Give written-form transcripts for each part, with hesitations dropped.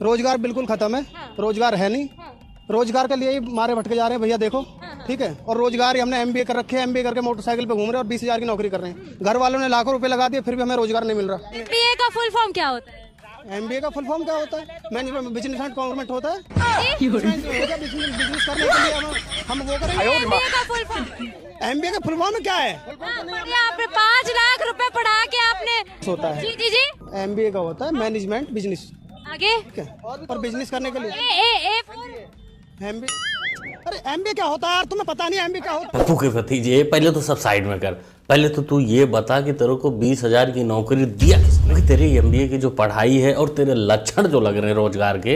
रोजगार बिल्कुल खत्म है। हाँ। रोजगार है नहीं। हाँ। रोजगार के लिए ही मारे भटके जा रहे हैं भैया, देखो। ठीक है। और रोजगार हमने एमबीए कर रखे हैं, एमबीए करके मोटरसाइकिल पे घूम रहे हैं और 20,000 की नौकरी कर रहे हैं। घर वालों ने लाखों रुपए लगा दिए, फिर भी हमें रोजगार नहीं मिल रहा। एमबीए का फुल फॉर्म क्या होता है? एमबीए का फुल फॉर्म क्या होता है? मैनेजमेंट बिजनेस एंड गवर्नमेंट होता है। जी? बिजनेस करने के लिए हम वो करेंगे। एमबीए का फुल फॉर्म? एमबीए का फुल फॉर्म क्या है? आपने 5 लाख रुपए पढ़ा के आपने होता है। जी जी जी। एमबीए का होता है मैनेजमेंट बिजनेस। आगे ठीक है। और बिजनेस करने के लिए एमबीए। अरे एमबीए क्या होता है यार, तुम्हें पता नहीं एमबीए क्या होता है? पप्पू के भतीजे, पहले तो सब साइड में कर। पहले तो तू ये बता कि तेरे को 20,000 की नौकरी दिया किसने? तेरे एमबीए की जो पढ़ाई है और तेरे लक्षण जो लग रहे हैं रोजगार के,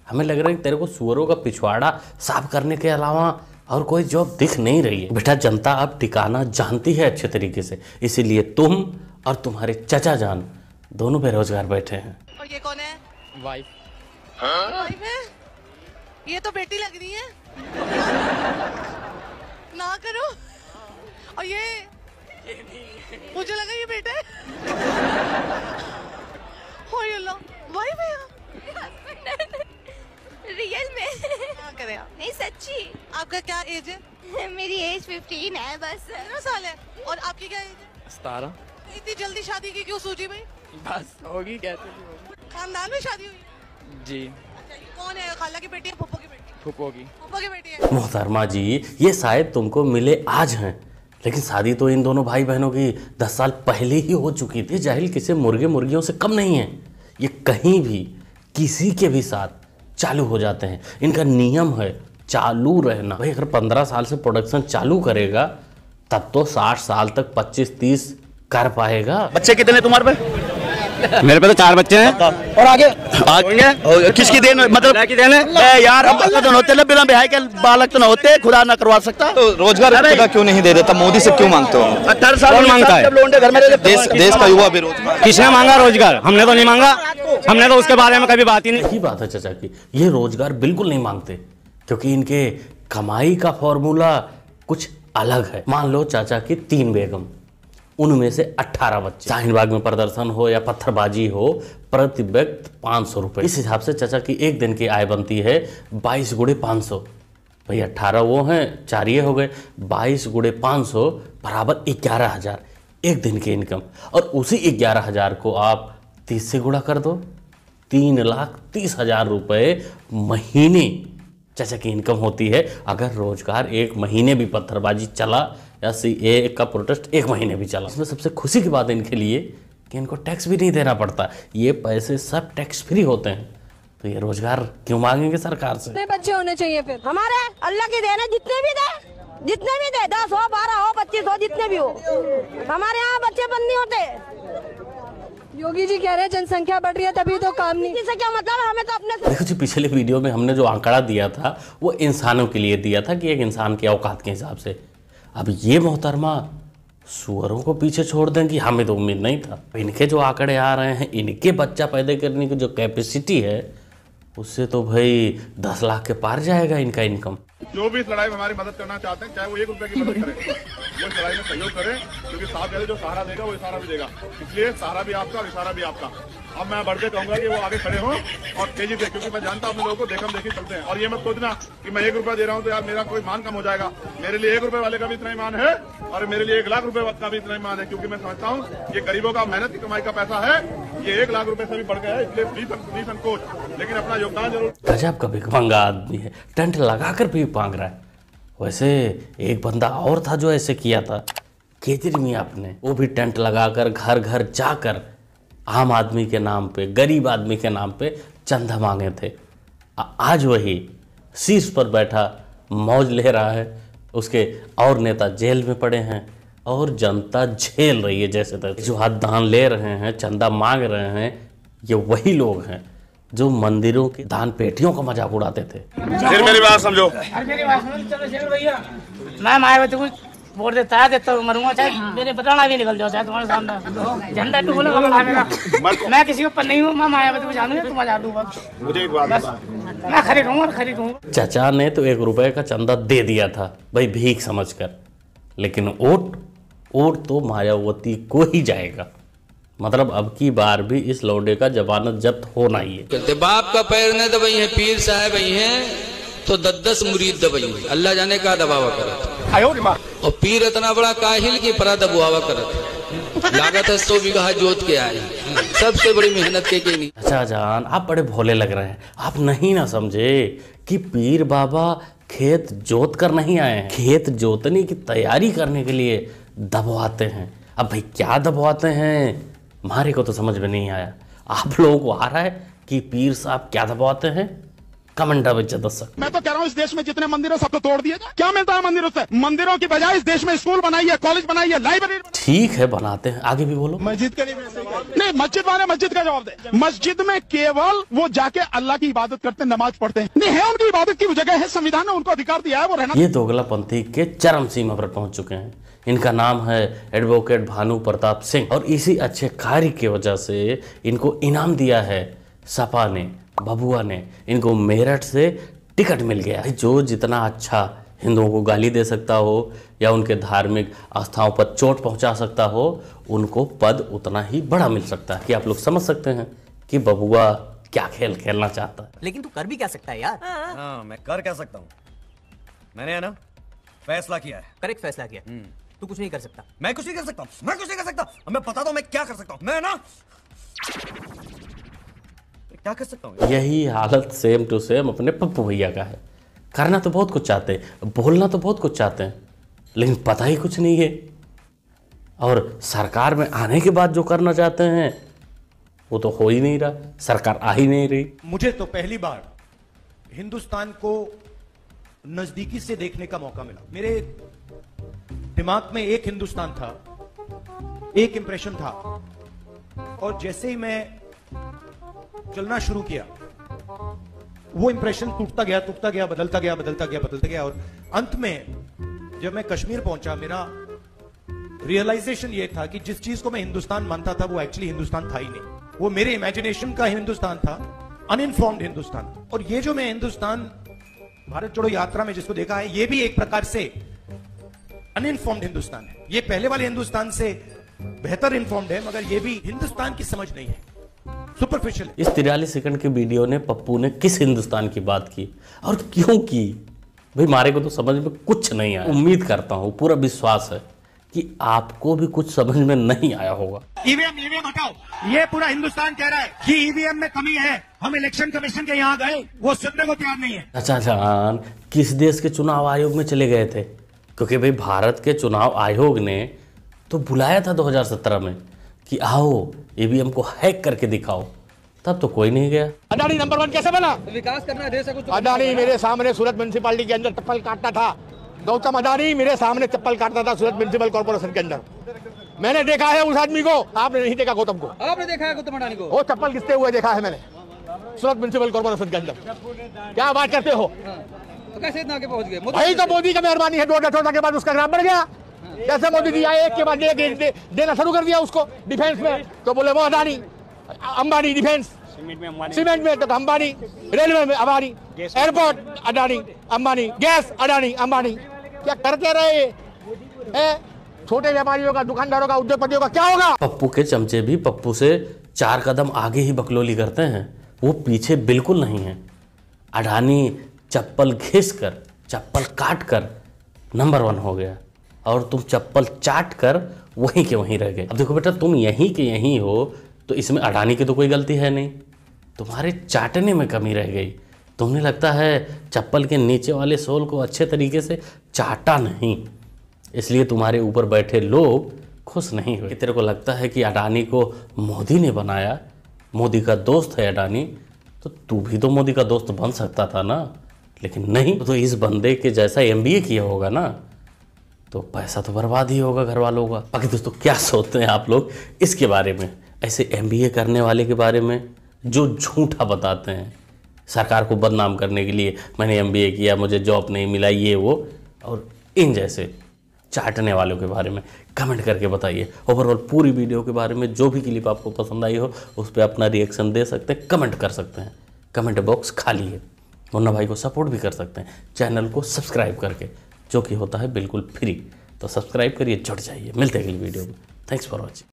हमें लग रहा है कि तेरे को सुअरों का पिछवाड़ा साफ करने के अलावा और कोई जॉब दिख नहीं रही है। बेटा, जनता अब ठिकाना जानती है अच्छे तरीके से, इसीलिए तुम और तुम्हारे चचा जान दोनों बेरोजगार बैठे हैं। और ये कौन है? वाइफ। वाइफ है? ये तो बेटी लग रही है। ना करो। और ये मुझे लगा ये बेटा है। ओए अल्लाह, वाइफ है रियल में? क्या करें आप? नहीं सच्ची। आपका क्या एज है? मेरी एज 15 है बस। 15 साल है। और आपकी क्या एज है? 17। इतनी जल्दी शादी की क्यों सोची भाई? बस होगी, कैसे भी होगी। खानदान में शादी हुई? जी। अच्छा, ये कौन है? खाला की बेटी है, फूफो की बेटी? फूफो की। फूफो की बेटी है। मोहतरमा जी, ये शायद तुमको मिले आज हैं, लेकिन शादी तो इन दोनों भाई बहनों की 10 साल पहले ही हो चुकी थी। जाहिल किसी मुर्गे मुर्गियों से कम नहीं है। ये कहीं भी किसी के भी साथ चालू हो जाते हैं। इनका नियम है चालू रहना। भाई अगर 15 साल से प्रोडक्शन चालू करेगा तब तो 60 साल तक 25-30 कर पाएगा। बच्चे कितने तुम्हारे पे? मेरे पे तो 4 बच्चे हैं। और आगे किसकी देन, मतलब की देन है? यार अब तो होते ना, बिना ब्याह के बालक तो ना होते, खुदा ना करवा सकता। तो रोजगार खुदा क्यों नहीं दे देता? मोदी से क्यों मांगते हो? 18 साल कौन मांगता है? जब लौंडे घर में रहते, देश का युवा बेरोजगार। किसने मांगा रोजगार? हमने तो नहीं मांगा। हमने तो उसके बारे में कभी बात ही नहीं। यही बात है चाचा की, ये रोजगार बिल्कुल नहीं मांगते क्योंकि इनके कमाई का फॉर्मूला कुछ अलग है। मान लो चाचा की 3 बेगम, उनमें से 18 बच्चे। शाहीन बाग में प्रदर्शन हो या पत्थरबाजी हो, प्रति व्यक्ति 500 रुपये। इस हिसाब से चाचा की एक दिन की आय बनती है 22 गुणे 500। भाई 18 वो हैं, 4 ये हो गए, 22 गुणे 500 बराबर 11,000 एक दिन की इनकम। और उसी 11,000 को आप 30 से गुणा कर दो, 3,30,000 रुपये महीने चाचा की इनकम होती है। अगर रोजगार 1 महीने भी पत्थरबाजी चला या CAA का प्रोटेस्ट 1 महीने भी चला, इसमें सबसे खुशी की बात है इनके लिए कि इनको टैक्स भी नहीं देना पड़ता। ये पैसे सब टैक्स फ्री होते हैं, तो ये रोजगार क्यों मांगेंगे सरकार से? कितने बच्चे होने चाहिए फिर? हमारे अल्लाह की देन है, जितने भी दे 10 हो, 12 हो, 25 हो, जितने भी हो। हमारे यहाँ बच्चे बंद नहीं होते। योगी जी कह रहे हैं जनसंख्या बढ़ रही है तभी तो काम नहीं। इससे क्या मतलब? हमें तो अपने देखो जी, पिछले वीडियो में हमने जो आंकड़ा दिया था वो इंसानों के लिए दिया था कि एक इंसान की औकात के हिसाब से। अब ये मोहतरमा सुअरों को पीछे छोड़ देंगी, हमें तो उम्मीद नहीं था। इनके जो आंकड़े आ रहे हैं, इनके बच्चा पैदा करने की जो कैपेसिटी है, उससे तो भाई 10 लाख के पार जाएगा इनका इनकम। जो भी इस लड़ाई में हमारी मदद करना चाहते हैं, चाहे वो 1 रुपए की मदद करें, वो इस लड़ाई में सहयोग करें, क्योंकि साथ जो सहारा देगा वो इशारा भी देगा। इसलिए सहारा भी आपका और इशारा भी आपका। अब मैं बढ़ के कहूंगा कि वो आगे खड़े हों और तेजी से, क्योंकि मैं जानता हूं अपने लोगों को देखम देखी चलते हैं। और ये मत सोचना कि मैं 1 रुपया दे रहा हूं तो यार मेरा कोई मान कम हो जाएगा। मेरे लिए 1 रुपए वाले का भी इतना ही मान है और मेरे लिए 1 लाख रुपए का भी इतना ही मान है, क्योंकि मैं समझता हूँ ये गरीबों का मेहनत की कमाई का पैसा है। ये 1 लाख रुपए से भी बढ़ गया है, इसलिए प्लीज संकोच, लेकिन अपना योगदान जरूर। गजब का भिखमंगा आदमी है, टेंट लगाकर भी मांग रहा है। वैसे एक बंदा और था जो ऐसे किया था, केजरी मियां अपने, वो भी टेंट लगाकर घर घर जाकर आम आदमी के नाम पे, गरीब आदमी के नाम पे चंदा मांगे थे। आज वही शीर्ष पर बैठा मौज ले रहा है, उसके और नेता जेल में पड़े हैं और जनता झेल रही है जैसे तक। जो हाथ दान ले रहे हैं, चंदा मांग रहे हैं, ये वही लोग हैं जो मंदिरों की दान पेटियों का मजाक उड़ाते थे। फिर मेरी बात समझो। मैं मायावती को वोट देता है, देता मरूंगा, चाहे मेरे बताना भी निकल जाओ, चाहे तुम्हारे सामने झंडा टू बोला मेरा। मैं किसी के ऊपर नहीं हूँ, मैं मायावती को जानूंगा, तुम आ दूंगा। मुझे एक बात, मैं खरीदूंगा। चाचा ने तो 1 रुपए का चंदा दे दिया था भाई, भीख समझकर, लेकिन वोट तो मायावती को ही जाएगा। मतलब अब की बार भी इस लौंडे का जमानत जब्त होना ही है। कहते बाप का पैर न दबाई है, पीर साहब ही हैं तो 10 मुरीद दबाई है, अल्लाह जाने का दबावा करत। और पीर इतना बड़ा काहिल की परा दबुआवा करत, लागत है 100 बीघा जोत के आए, सबसे बड़ी मेहनत के नहीं। अच्छा जान, आप बड़े भोले लग रहे हैं, आप नहीं ना समझे कि पीर बाबा खेत जोत कर नहीं आए हैं, खेत जोतने की तैयारी करने के लिए दबवाते हैं। अब भाई क्या दबवाते हैं, हमारे को तो समझ में नहीं आया। आप लोगों को आ रहा है कि पीर साहब क्या दबवाते हैं? कमेंट में दर्शक। मैं तो कह रहा हूँ इस देश में जितने मंदिर है सब तो तोड़ दिए जाए। क्या मिलता है मंदिरों से? मंदिरों की बजाय इस देश में स्कूल बनाइए, कॉलेज बनाइए, लाइब्रेरी। ठीक है बनाते हैं, आगे भी बोलो। मस्जिद के लिए नहीं, मस्जिद वाले मस्जिद का जवाब दे। मस्जिद में केवल वो जाके अल्लाह की इबादत करते हैं, नमाज पढ़ते हैं। नहीं है, उनकी इबादत की जगह है, संविधान ने उनको अधिकार दिया है वो रहना। ये दोगलापंथी के चरम सीमा पर पहुंच चुके हैं। इनका नाम है एडवोकेट भानु प्रताप सिंह और इसी अच्छे कार्य की वजह से इनको इनाम दिया है सपा ने, बबुआ ने। इनको मेरठ से टिकट मिल गया। जो जितना अच्छा हिंदुओं को गाली दे सकता हो या उनके धार्मिक आस्थाओं पर चोट पहुंचा सकता हो, उनको पद उतना ही बड़ा मिल सकता है। कि आप लोग समझ सकते हैं कि बबुआ क्या खेल खेलना चाहता है। लेकिन तू कर भी क्या सकता है यार? हाँ, मैं कर क्या सकता हूँ? मैंने है ना फैसला किया है। करेक्ट फैसला किया। तू कुछ नहीं कर सकता। मैं कुछ नहीं कर सकता। मैं कुछ नहीं कर सकता। मैं बताता हूँ मैं क्या कर सकता हूँ। मैं ना क्या कर सकता हूँ। यही हालत सेम टू सेम अपने पप्पू भैया का है। करना तो बहुत कुछ चाहते हैं, बोलना तो बहुत कुछ चाहते हैं, लेकिन पता ही कुछ नहीं है। और सरकार में आने के बाद जो करना चाहते हैं वो तो हो ही नहीं रहा, सरकार आ ही नहीं रही। मुझे तो पहली बार हिंदुस्तान को नजदीकी से देखने का मौका मिला। मेरे दिमाग में एक हिंदुस्तान था, एक इंप्रेशन था, और जैसे ही मैं चलना शुरू किया वो इंप्रेशन टूटता गया, बदलता गया, और अंत में जब मैं कश्मीर पहुंचा, मेरा रियलाइजेशन ये था कि जिस चीज को मैं हिंदुस्तान मानता था वो एक्चुअली हिंदुस्तान था ही नहीं। वो मेरे इमेजिनेशन का हिंदुस्तान था, अनइन्फॉर्म्ड हिंदुस्तान। और ये जो मैं हिंदुस्तान भारत जोड़ो यात्रा में जिसको देखा है, ये भी एक प्रकार से अनइन्फॉर्म्ड हिंदुस्तान है। ये पहले वाले हिंदुस्तान से बेहतर इन्फॉर्म्ड है, मगर ये भी हिंदुस्तान की समझ नहीं है, सुपरफिशियल। इस 43 सेकंड के वीडियो ने पप्पू ने किस हिंदुस्तान की बात की और क्यों की, भाई हमारे को तो समझ में कुछ नहीं आया। उम्मीद करता हूँ, पूरा विश्वास है कि आपको भी कुछ समझ में नहीं आया होगा। ईवीएम हटाओ, ये पूरा हिंदुस्तान कह रहा है कि ईवीएम में कमी है। हम इलेक्शन कमीशन के यहाँ गए, वो सुनने को तैयार नहीं है। अच्छा जान, किस देश के चुनाव आयोग में चले गए थे? क्योंकि भाई भारत के चुनाव आयोग ने तो बुलाया था 2017 में कि आओ ईवीएम को हैक करके दिखाओ, तब तो कोई नहीं गया। अडानी नंबर 1 कैसे बना? विकास करना है देश को। अडानी मेरे सामने सूरत म्युनिसिपैलिटी के अंदर चप्पल काटता था। गौतम अडानी मेरे सामने चप्पल काटता था सूरत म्युनिसिपल कॉर्पोरेशन के अंदर। मैंने देखा है उस आदमी को, आपने नहीं देखा गौतम को। आपने देखा है गौतम अडानी को? वो चप्पल घिसते हुए देखा है मैंने सूरत म्युनिसिपल कॉर्पोरेशन के अंदर। क्या बात करते हो? तो कैसे इतना आगे पहुंच गए? वही तो मोदी का मेहरबानी है। 2014 के बाद उसका ग्राफ बढ़ गया। जैसे मोदी जी आए, एक के बाद एक देना शुरू कर दिया उसको डिफेंस में। तो बोले वो अडानी, अंबानी डिफेंस, सीमेंट में तो अंबानी, रेलवे में अंबानी, एयरपोर्ट अडानी अंबानी, गैस अडानी अंबानी। क्या करते रहे? छोटे व्यापारियों का, दुकानदारों का, उद्योगपतियों का क्या होगा? पप्पू के चमचे भी पप्पू से 4 कदम आगे ही बकलोली करते हैं, वो पीछे बिल्कुल नहीं है। अडानी चप्पल घिस कर, चप्पल काट कर नंबर 1 हो गया और तुम चप्पल चाट कर वहीं के वहीं रह गए। अब देखो बेटा, तुम यहीं के यहीं हो तो इसमें अडानी की तो कोई गलती है नहीं, तुम्हारे चाटने में कमी रह गई। तुमने लगता है चप्पल के नीचे वाले सोल को अच्छे तरीके से चाटा नहीं, इसलिए तुम्हारे ऊपर बैठे लोग खुश नहीं हुए। तेरे को लगता है कि अडानी को मोदी ने बनाया, मोदी का दोस्त है अडानी, तो तू भी तो मोदी का दोस्त बन सकता था ना, लेकिन नहीं। तो इस बंदे के जैसा MBA किया होगा ना, तो पैसा तो बर्बाद ही होगा घर वालों का। बाकी दोस्तों क्या सोचते हैं आप लोग इसके बारे में, ऐसे MBA करने वाले के बारे में जो झूठा बताते हैं सरकार को बदनाम करने के लिए, मैंने MBA किया, मुझे जॉब नहीं मिला, ये वो, और इन जैसे चाटने वालों के बारे में कमेंट करके बताइए। ओवरऑल पूरी वीडियो के बारे में जो भी क्लिप आपको पसंद आई हो उस पर अपना रिएक्शन दे सकते हैं, कमेंट कर सकते हैं, कमेंट बॉक्स खाली है। मुन्ना भाई को सपोर्ट भी कर सकते हैं चैनल को सब्सक्राइब करके, जो कि होता है बिल्कुल फ्री। तो सब्सक्राइब करिए, जुड़ जाइए। मिलते हैं अगली वीडियो में। Thanks for watching.